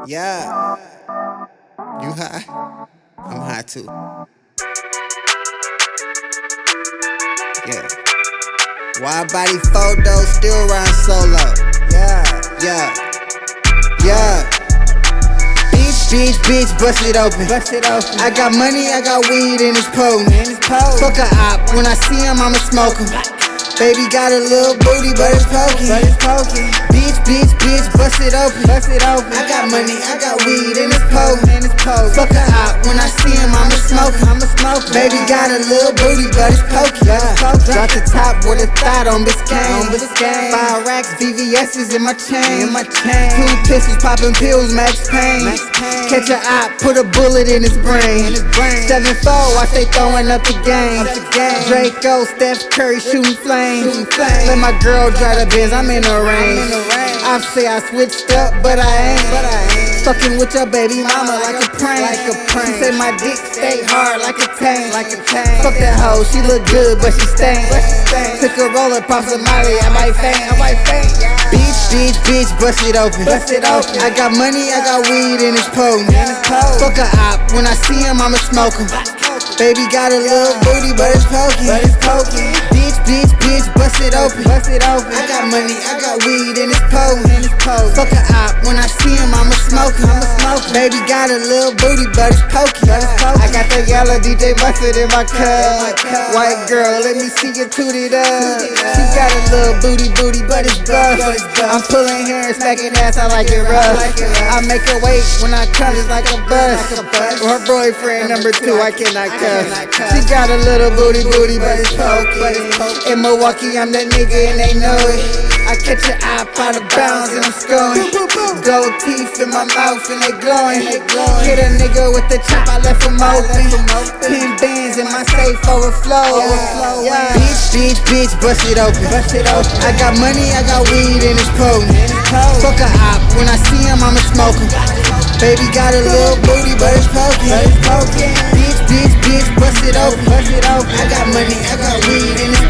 Yeah, you high? I'm high too. Yeah. Wide body photo, still ride solo. Yeah, yeah, yeah. Bitch, bust it open. I got money, I got weed in his potent. Fuck a op, when I see him, I'ma smoke him. Baby got a little booty, but it's pokey. Bitch, bust it open. I got money, I got weed in his potent. Fuck a op, when I see him, I'ma smoke him. Baby got a little booty, but it's pokey. Drop the top with a thought on Biscayne. 5 racks, VVS's in my chain. 2 pistols, popping pills, max pain. Catch a op, put a bullet in his brain. 7-4, I stay throwing up the game. Draco, Steph Curry, shooting flames. Let my girl drive the Benz, I'm in the rain. I say I switched up, but I ain't. Fucking with your baby mama like a prank. She say my dick stay hard like a tank. Fuck that hoe, she look good, but she stank. Took a roller, pop some molly, I might faint. Bitch, bust it open. I got money, I got weed in his potent. Fuck a op, when I see him, I'ma smoke him. Baby got a little booty, but it's pokey. Bitch, bust it open. I got money, I got weed in his potent. Fuck a op, when I see him, I'ma smoke him. Baby got a little booty, but it's pokey. I got the yellow DJ busted in my cup. White girl, let me see you toot it up. She got a little booty, but it's bust. I'm pulling hair and stacking ass, I like it rough. I make her wait when I come, it's like a bus. Her boyfriend number 2, I cannot cuss. She got a little booty, but it's pokey. In Milwaukee, I'm that nigga and they know it. I catch an eye out of bounds and I'm scoring. Gold teeth in my mouth and they glowing. Hit a nigga with the chop, I left him open. 10 bands in my safe overflow. Bitch, bust it open. I got money, I got weed in his potent. Fuck a op, when I see him, I'ma smoke him. Baby got a little booty, but it's pokey. Bitch, bust it open. I got money, I got weed in his